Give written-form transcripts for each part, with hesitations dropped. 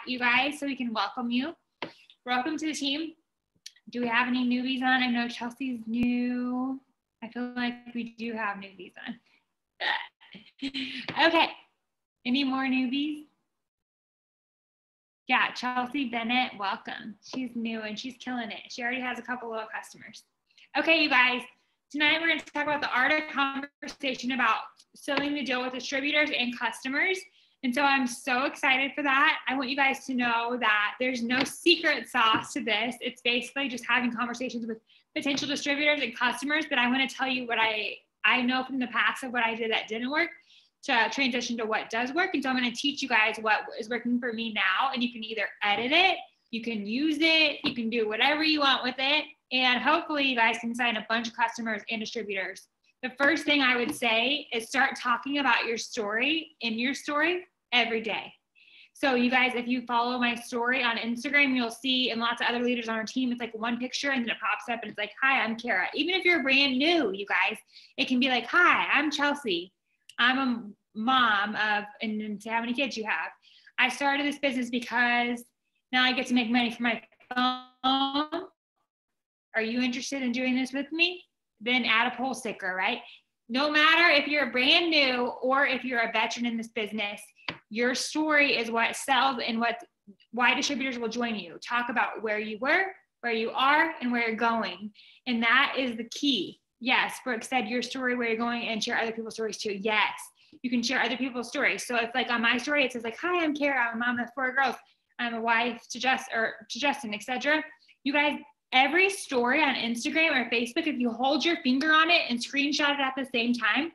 you guys so we can welcome you. Welcome to the team. Do we have any newbies on? I know Chelsea's new. I feel like we do have newbies on. Okay. Any more newbies? Yeah, Chelsea Bennett, welcome. She's new and she's killing it. She already has a couple of customers. Okay, you guys, tonight we're going to talk about the art of conversation about sealing the deal with distributors and customers. And so I'm so excited for that. I want you guys to know that there's no secret sauce to this. It's basically just having conversations with potential distributors and customers. But I want to tell you what I know from the past of what I did that didn't work to transition to what does work. And so I'm going to teach you guys what is working for me now. And you can either edit it, you can use it, you can do whatever you want with it. And hopefully you guys can sign a bunch of customers and distributors. The first thing I would say is start talking about your story in your story every day. So you guys, if you follow my story on Instagram, you'll see, and lots of other leaders on our team, it's like one picture and then it pops up and it's like, hi, I'm Kara. Even if you're brand new, you guys, it can be like, hi, I'm Chelsea. I'm a mom of, and how many kids you have. I started this business because now I get to make money from my phone. Are you interested in doing this with me? Then add a poll sticker, right? No matter if you're brand new or if you're a veteran in this business, your story is what sells and why distributors will join you. Talk about where you were, where you are, and where you're going. And that is the key. Yes, Brooke said your story, where you're going, and share other people's stories too. Yes, you can share other people's stories. So if like on my story, it says like, hi, I'm Kara, I'm a mom of 4 girls. I'm a wife to Justin, etc. You guys, every story on Instagram or Facebook, if you hold your finger on it and screenshot it at the same time,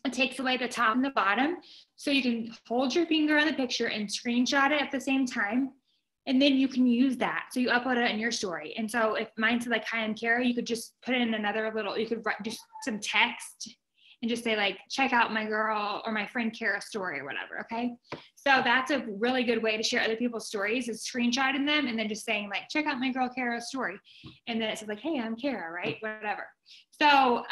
it takes away the top and the bottom. So you can hold your finger on the picture and screenshot it at the same time. And then you can use that. So you upload it in your story. And so if mine said like, hi, I'm Kara, you could just put in another little, you could write just some text and just say like, check out my girl or my friend Kara's story or whatever, okay? So that's a really good way to share other people's stories is screenshotting them and then just saying like, check out my girl Kara's story. And then it says like, hey, I'm Kara, right? Whatever. So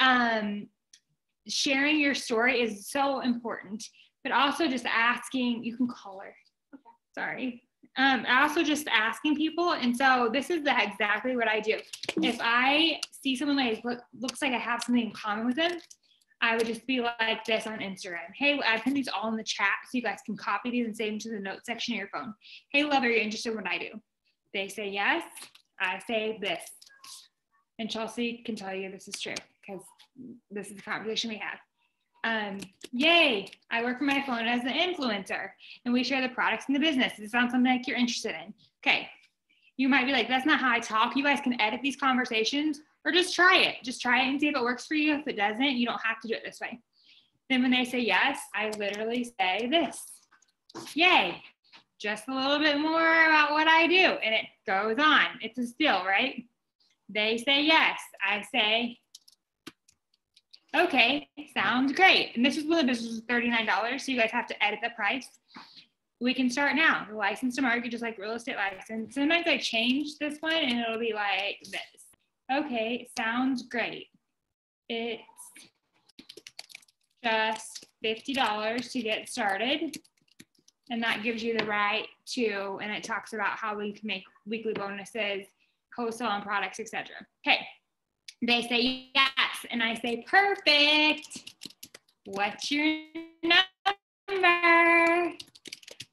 sharing your story is so important, but also just asking, you can call her, okay. Sorry. Also just asking people. And so this is exactly what I do. If I see someone like looks like I have something in common with them, I would just be like this on Instagram. Hey, I put these all in the chat so you guys can copy these and save them to the notes section of your phone. Hey, love, are you interested in what I do? They say yes. I say this. And Chelsea can tell you this is true because this is the conversation we have. Yay, I work from my phone as an influencer and we share the products in the business. Does it sound something like you're interested in? Okay, you might be like, that's not how I talk. You guys can edit these conversations or just try it. Just try it and see if it works for you. If it doesn't, you don't have to do it this way. Then when they say yes, I literally say this. Yay, just a little bit more about what I do. And it goes on. It's a still, right? They say yes. I say, okay, sounds great. And this is when the business is $39, so you guys have to edit the price. We can start now. The license to market, just like real estate license. Sometimes I change this one and it'll be like this. Okay, sounds great. It's just $50 to get started. And that gives you the right to, and it talks about how we can make weekly bonuses, co-sell on products, etc. Okay. They say yes, and I say, perfect. What's your number?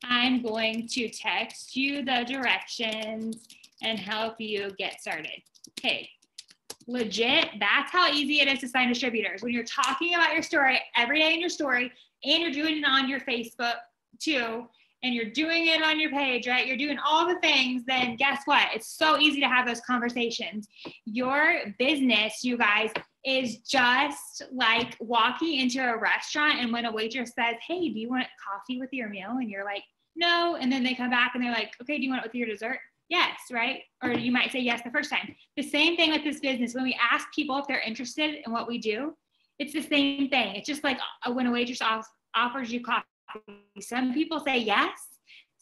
I'm going to text you the directions and help you get started. Okay, legit, that's how easy it is to sign distributors. When you're talking about your story every day in your story, and you're doing it on your Facebook too, and you're doing it on your page, right? You're doing all the things, then guess what? It's so easy to have those conversations. Your business, you guys, is just like walking into a restaurant and when a waitress says, hey, do you want coffee with your meal? And you're like, no. And then they come back and they're like, okay, do you want it with your dessert? Yes, right? Or you might say yes the first time. The same thing with this business. When we ask people if they're interested in what we do, it's the same thing. It's just like when a waitress offers you coffee. Some people say yes,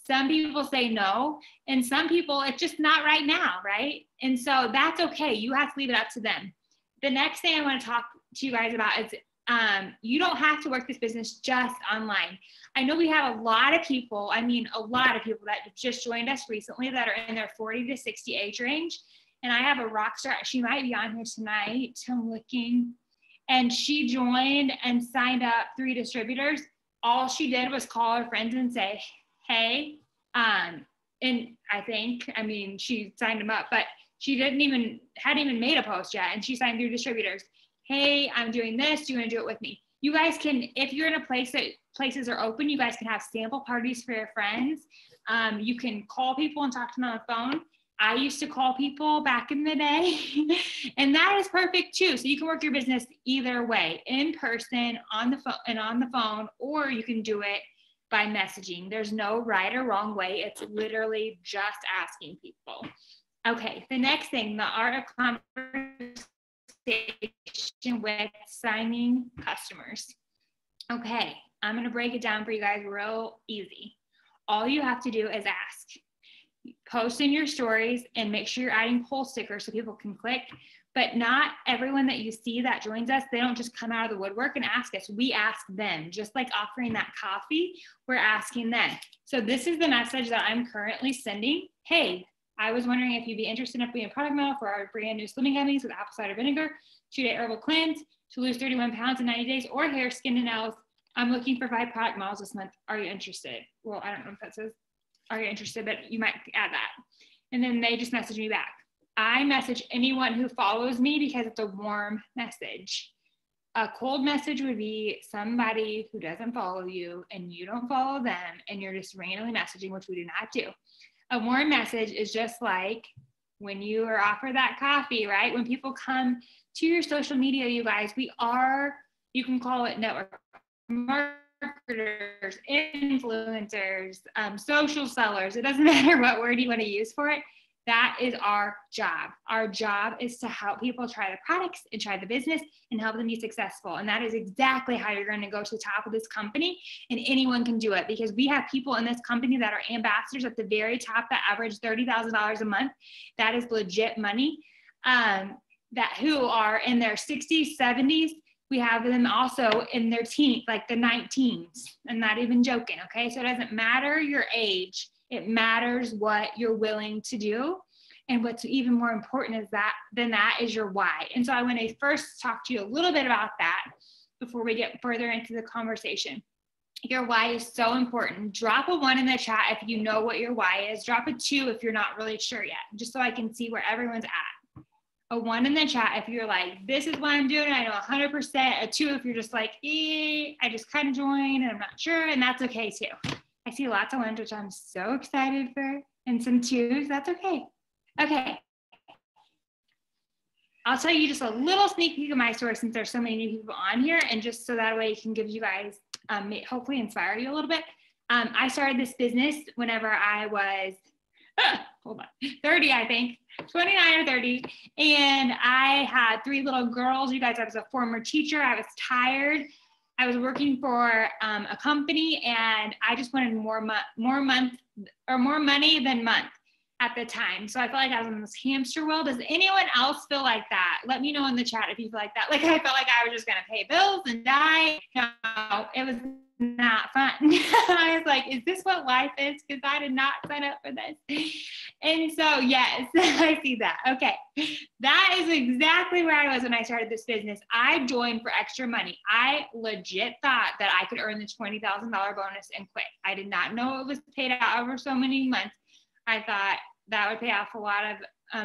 some people say no, and some people it's just not right now, right? And so that's okay. You have to leave it up to them. The next thing I want to talk to you guys about is You don't have to work this business just online. I know we have a lot of people, a lot of people that just joined us recently that are in their 40 to 60 age range. And I have a rock star, she might be on here tonight, I'm looking, and she joined and signed up 3 distributors. All she did was call her friends and say, hey, and she signed them up, but she hadn't even made a post yet. And she signed 3 distributors. Hey, I'm doing this. Do you want to do it with me? You guys can, if you're in a place that places are open, you guys can have sample parties for your friends. You can call people and talk to them on the phone. I used to call people back in the day, and that is perfect too. So you can work your business either way, in person, on the phone, or you can do it by messaging. There's no right or wrong way. It's literally just asking people. Okay, the next thing, the art of conversation with signing customers. Okay, I'm gonna break it down for you guys real easy. All you have to do is ask. Post in your stories and make sure you're adding poll stickers so people can click. But not everyone that you see that joins us, they don't just come out of the woodwork and ask us. We ask them, just like offering that coffee, we're asking them. So this is the message that I'm currently sending. Hey, I was wondering if you'd be interested in being a product model for our brand new slimming gummies with apple cider vinegar, 2-day herbal cleanse to lose 31 pounds in 90 days, or hair, skin, and nails. I'm looking for 5 product models this month. Are you interested? Well, I don't know if that says, are you interested, but you might add that. And then they just message me back. I message anyone who follows me because it's a warm message. A cold message would be somebody who doesn't follow you and you don't follow them and you're just randomly messaging, which we do not do. A warm message is just like when you are offered that coffee, right? When people come to your social media, you guys, you can call it network marketers, influencers, social sellers. It doesn't matter what word you want to use for it. That is our job. Our job is to help people try the products and try the business and help them be successful. And that is exactly how you're going to go to the top of this company. And anyone can do it because we have people in this company that are ambassadors at the very top that average $30,000 a month. That is legit money. Who are in their 60s, 70s. We have them also in their teens, like the 19s. I'm not even joking, okay? So it doesn't matter your age. It matters what you're willing to do. And what's even more important than that is your why. And so I want to first talk to you a little bit about that before we get further into the conversation. Your why is so important. Drop a 1 in the chat if you know what your why is. Drop a 2 if you're not really sure yet, just so I can see where everyone's at. A 1 in the chat if you're like, this is what I'm doing, I know 100%. A 2 if you're just like, I just kind of joined and I'm not sure, and that's okay too. I see lots of 1s, which I'm so excited for, and some 2s, that's okay. Okay. I'll tell you just a little sneak peek of my story since there's so many new people on here, and just so that way it can give you guys, hopefully inspire you a little bit. I started this business whenever I was, 30, I think, 29 or 30. And I had 3 little girls. You guys, I was a former teacher. I was tired. I was working for a company and I just wanted more money than month at the time. So I felt like I was in this hamster wheel. Does anyone else feel like that? Let me know in the chat if you feel like that. Like I felt like I was just going to pay bills and die. No, it was not fun. I was like, is this what life is? Because I did not sign up for this. And so, yes, I see that. Okay. That is exactly where I was when I started this business. I joined for extra money. I legit thought that I could earn the $20,000 bonus and quit. I did not know it was paid out over so many months. I thought that would pay off a lot of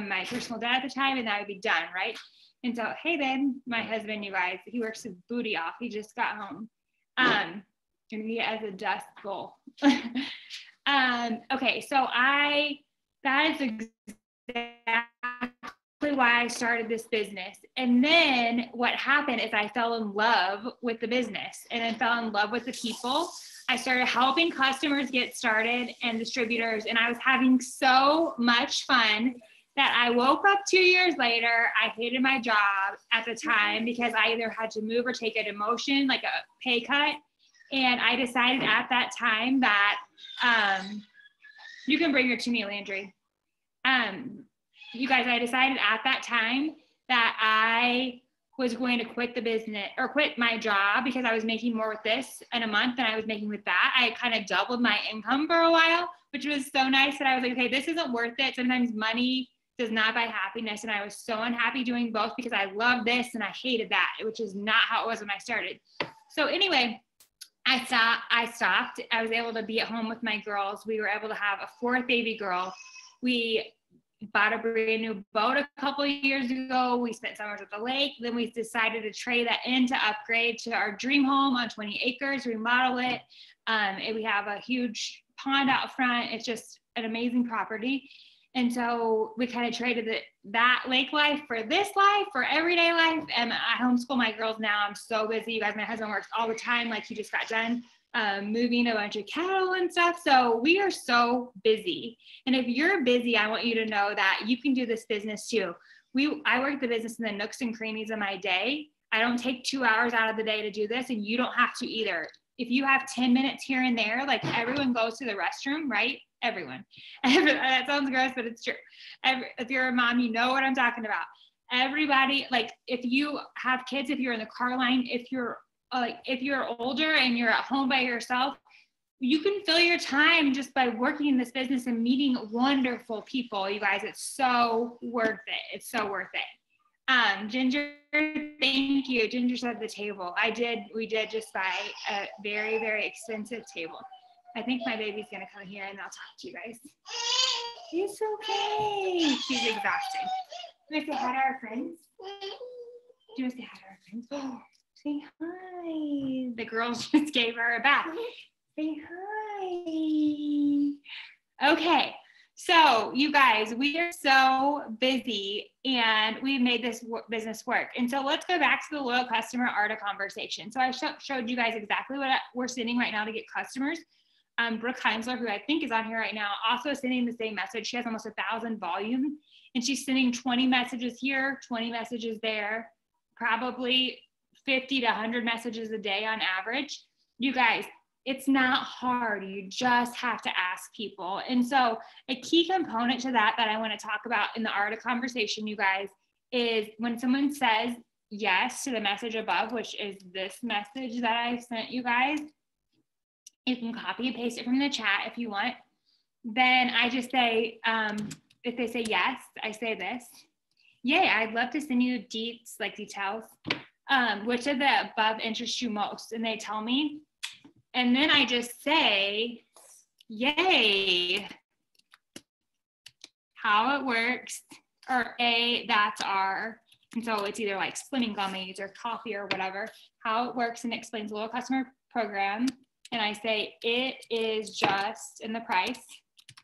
my personal debt at the time and that would be done, right? And so, hey, babe, my husband, you guys, he works his booty off. He just got home. And he has a dust bowl. Okay, so that is exactly why I started this business. And then what happened is I fell in love with the business and then fell in love with the people. I started helping customers get started and distributors, and I was having so much fun that I woke up 2 years later. I hated my job at the time because I either had to move or take a demotion, like a pay cut. And I decided at that time that, you can bring her to me, Landry. You guys, I decided at that time that I was going to quit the business or quit my job because I was making more with this in a month than I was making with that. I kind of doubled my income for a while, which was so nice that I was like, okay, this isn't worth it. Sometimes money does not buy happiness. And I was so unhappy doing both because I love this and I hated that, which is not how it was when I started. So anyway, I stopped. I was able to be at home with my girls. We were able to have a fourth baby girl. We bought a brand new boat a couple of years ago. We spent summers at the lake. Then we decided to trade that in to upgrade to our dream home on 20 acres, remodel it. And we have a huge pond out front. It's just an amazing property. And so we kind of traded that lake life for this life, for everyday life. And I homeschool my girls now. I'm so busy. You guys, my husband works all the time. Like he just got done moving a bunch of cattle and stuff. So we are so busy. And if you're busy, I want you to know that you can do this business too. I work the business in the nooks and crannies of my day. I don't take 2 hours out of the day to do this, and you don't have to either. If you have 10 minutes here and there, like everyone goes to the restroom, right? Everyone. That sounds gross, but it's true. If you're a mom, you know what I'm talking about. Everybody, like if you have kids, if you're in the car line, if you're older and you're at home by yourself, you can fill your time just by working in this business and meeting wonderful people. You guys, it's so worth it. It's so worth it. Ginger, thank you. Ginger said the table. We did just buy a very, very expensive table. I think my baby's gonna come here and I'll talk to you guys. It's okay. She's exhausted. Do you want to say hi to our friends? Do you want to say hi to our friends? Oh, say hi. The girls just gave her a bath. Say hi. Okay. So you guys, we are so busy and we've made this business work. And so let's go back to the loyal customer art of conversation. So I showed you guys exactly what we're sending right now to get customers. Brooke Heinzler, who I think is on here right now, also sending the same message. She has almost 1,000 volume and she's sending 20 messages here, 20 messages there, probably 50 to 100 messages a day on average. You guys, it's not hard. You just have to ask people. And so a key component to that I want to talk about in the art of conversation, you guys, is when someone says yes to the message above, which is this message that I sent you guys, you can copy and paste it from the chat if you want. Then I just say, if they say yes, I say this. Yay, I'd love to send you details. Which of the above interests you most? And they tell me. And then I just say, yay, how it works, or A, that's R. And so it's either like slimming gummies or coffee or whatever, how it works and explains the loyal customer program. And I say, it is just in the price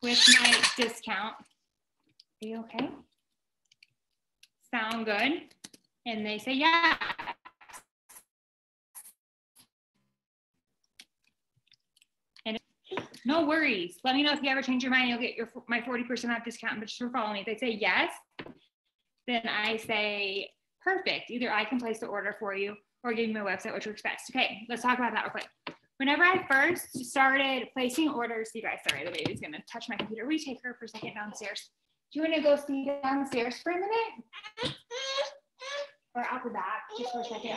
with my discount. Are you okay? Sound good? And they say, yeah. And no worries. Let me know if you ever change your mind. You'll get my 40% off discount, but just for following me. If they say yes, then I say, perfect. Either I can place the order for you or give me my website, which works best. Okay, let's talk about that real quick. Whenever I first started placing orders, you guys, sorry, the baby's gonna touch my computer. We take her for a second downstairs. Do you wanna go see downstairs for a minute? Or out the back, just for a second.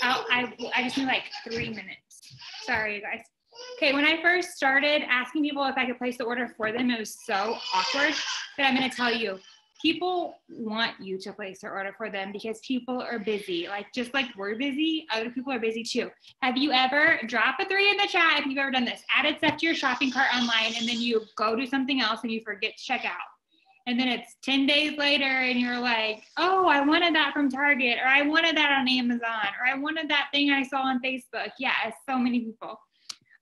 I just need like 3 minutes. Sorry, you guys. Okay, when I first started asking people if I could place the order for them, it was so awkward, but I'm gonna tell you, people want you to place their order for them because people are busy. Like, just like we're busy, other people are busy too. Have you ever, drop a 3 in the chat if you've ever done this, added stuff to your shopping cart online and then you go do something else and you forget to check out. And then it's 10 days later and you're like, oh, I wanted that from Target, or I wanted that on Amazon, or I wanted that thing I saw on Facebook. Yeah, it's so many people.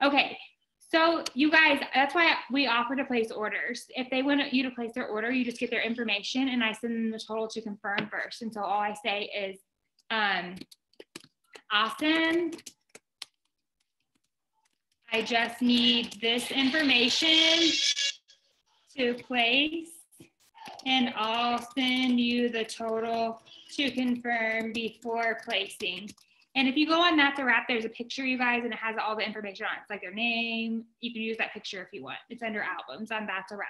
Okay. So you guys, that's why we offer to place orders. If they want you to place their order, you just get their information and I send them the total to confirm first. And so all I say is, awesome. I just need this information to place and I'll send you the total to confirm before placing. And if you go on That's a Wrap, there's a picture, you guys, and it has all the information on it. It's like their name. You can use that picture if you want. It's under albums on That's a Wrap.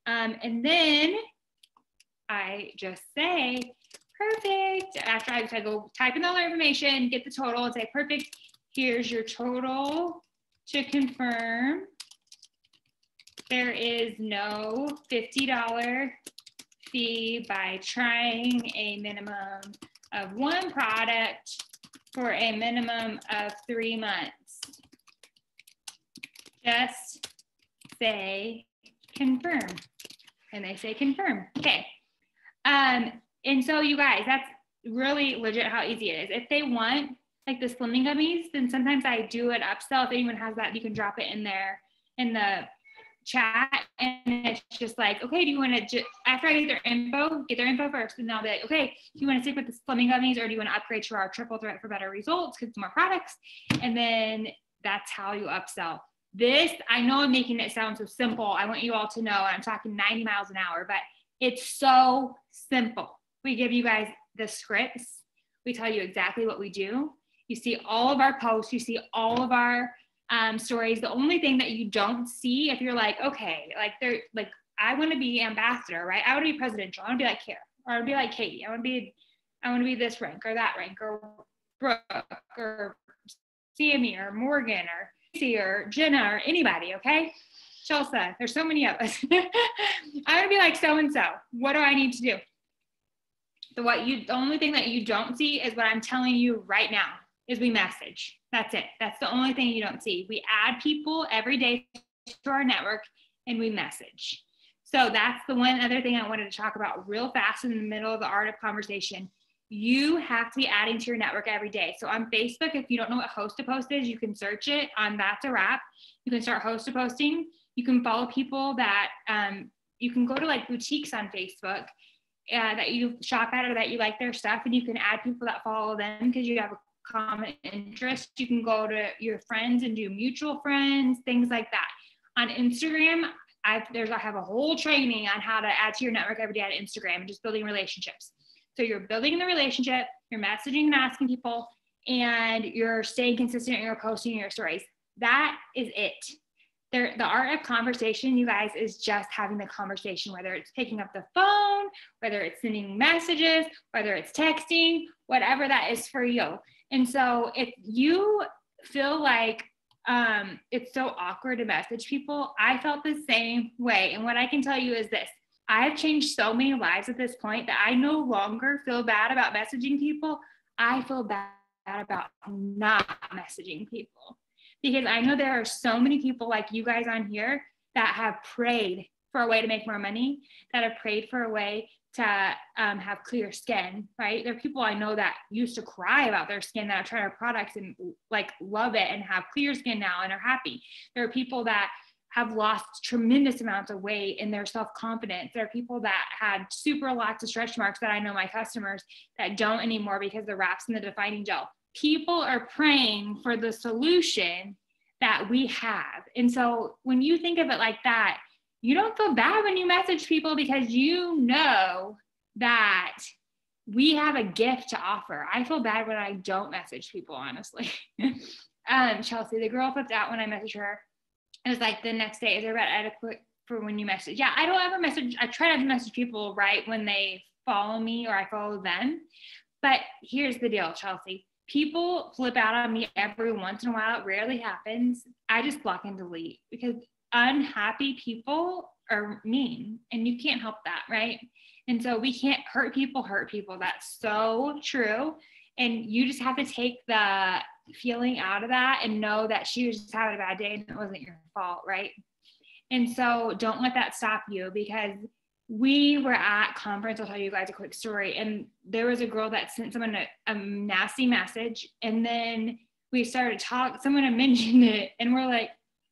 And then I just say, perfect. After I go type in all their information, get the total and say, perfect, here's your total to confirm. There is no $50 fee by trying a minimum of one product for a minimum of 3 months. Just say confirm. And they say confirm. Okay. And so you guys, that's really legit how easy it is. If they want like the slimming gummies, then sometimes I do an upsell. If anyone has that, you can drop it in there in the chat. And it's just like, okay, do you want to, after I get their info first, and I'll be like, okay, do you want to stick with the slimming gummies, or do you want to upgrade to our triple threat for better results because it's more products? And then that's how you upsell. This, I know I'm making it sound so simple. I want you all to know I'm talking 90 miles an hour, but it's so simple. We give you guys the scripts. We tell you exactly what we do. You see all of our posts. You see all of our stories. The only thing that you don't see, if you're like, okay, like I want to be ambassador, right? I want to be presidential. I want to be like Kara, or I want to be like Katie. I want to be this rank or that rank, or Brooke or Sammy or Morgan or Casey or Jenna or anybody. Okay. Chelsea, there's so many of us. I want to be like so-and-so. What do I need to do? The only thing that you don't see is what I'm telling you right now is we message. That's it. That's the only thing you don't see. We add people every day to our network and we message. So that's the one other thing I wanted to talk about real fast in the middle of the art of conversation. You have to be adding to your network every day. So on Facebook, if you don't know what host to post is, you can search it on That's a Wrap. You can start host to posting. You can follow people that you can go to like boutiques on Facebook that you shop at or that you like their stuff, and you can add people that follow them because you have a common interest. You can go to your friends and do mutual friends, things like that. On Instagram, I have a whole training on how to add to your network every day on Instagram and just building relationships. So you're building the relationship, you're messaging and asking people, and you're staying consistent and you're posting your stories. That is it. The art of conversation, you guys, is just having the conversation, whether it's picking up the phone, whether it's sending messages, whether it's texting, whatever that is for you. And so if you feel like it's so awkward to message people, I felt the same way. And what I can tell you is this: I have changed so many lives at this point that I no longer feel bad about messaging people. I feel bad about not messaging people. Because I know there are so many people like you guys on here that have prayed for a way to make more money, that have prayed for a way to have clear skin, right? There are people I know that used to cry about their skin that have tried our products and like love it and have clear skin now and are happy. There are people that have lost tremendous amounts of weight in their self-confidence. There are people that had super lots of stretch marks that I know my customers that don't anymore because the wraps and the defining gel. People are praying for the solution that we have. And so when you think of it like that, you don't feel bad when you message people because you know that we have a gift to offer. I feel bad when I don't message people, honestly. Chelsea, the girl flipped out when I messaged her. It was like the next day, is there about adequate for when you message? Yeah, I don't ever message. I try not to message people right when they follow me or I follow them. But here's the deal, Chelsea. People flip out on me every once in a while. It rarely happens. I just block and delete because unhappy people are mean and you can't help that, right? And so we can't hurt people. That's so true. And you just have to take the feeling out of that and know that she was just having a bad day and it wasn't your fault, right? And so don't let that stop you, because we were at conference. I'll tell you guys a quick story. And there was a girl that sent someone a nasty message. And then we started talking, someone had mentioned it and we're like,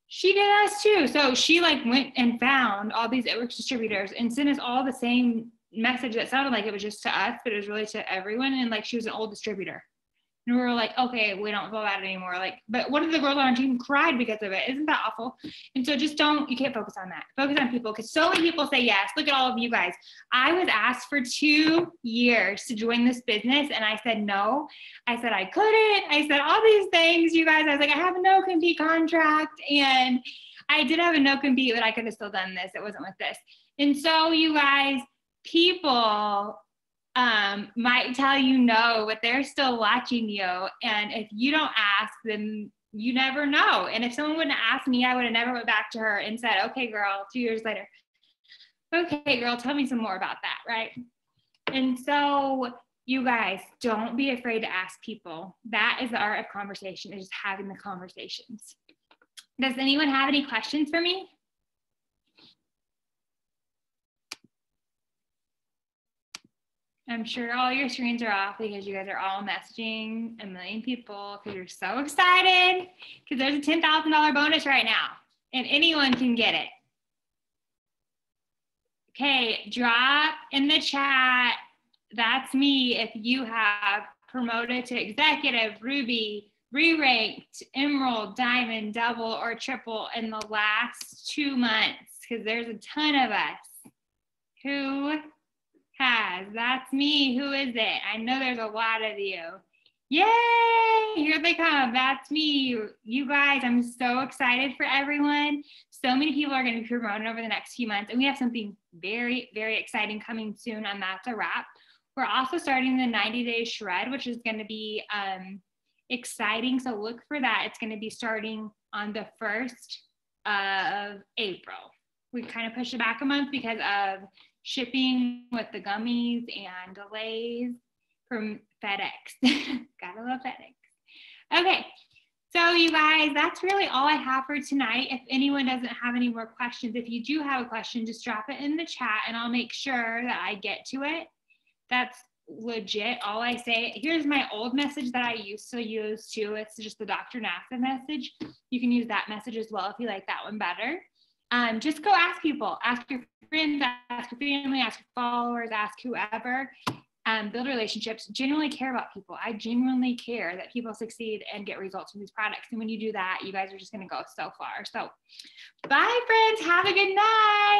she did us too. So she like went and found all these It Works distributors and sent us all the same message that sounded like it was just to us, but it was really to everyone. And like, she was an old distributor. And we were like, okay, we don't feel bad anymore. Like, but one of the girls on our team cried because of it. Isn't that awful? And so just you can't focus on that. Focus on people, because so many people say yes. Look at all of you guys. I was asked for 2 years to join this business. And I said, no. I said, I couldn't. I said all these things, you guys. I was like, I have a no compete contract. And I did have a no compete, but I could have still done this. It wasn't with this. And so you guys, people, might tell you no, but they're still watching you. And if you don't ask, then you never know. And if someone wouldn't ask me, I would have never went back to her and said, okay, girl, 2 years later, okay, girl, tell me some more about that, right? And so you guys, don't be afraid to ask people. That is the art of conversation, is just having the conversations. Does anyone have any questions for me? I'm sure all your screens are off because you guys are all messaging a million people because you're so excited because there's a $10,000 bonus right now and anyone can get it. Okay, drop in the chat, that's me, if you have promoted to executive, Ruby, re-ranked, Emerald, Diamond, Double, or Triple in the last 2 months, because there's a ton of us. Who has? That's me. Who is it? I know there's a lot of you. Yay! Here they come. That's me. You guys, I'm so excited for everyone. So many people are going to be promoted over the next few months, and we have something very, very exciting coming soon, and that's a wrap. We're also starting the 90-day shred, which is going to be exciting. So look for that. It's going to be starting on the 1st of April. We kind of pushed it back a month because of shipping with the gummies and delays from FedEx. Gotta love FedEx. Okay, so you guys, that's really all I have for tonight. If anyone doesn't have any more questions, if you do have a question, just drop it in the chat and I'll make sure that I get to it. That's legit. All I say, here's my old message that I used to use too. It's just the Dr. NASA message. You can use that message as well if you like that one better. Just go ask people, ask your friends, ask your family, ask your followers, ask whoever. Build relationships, genuinely care about people. I genuinely care that people succeed and get results from these products. And when you do that, you guys are just going to go so far. So bye, friends. Have a good night.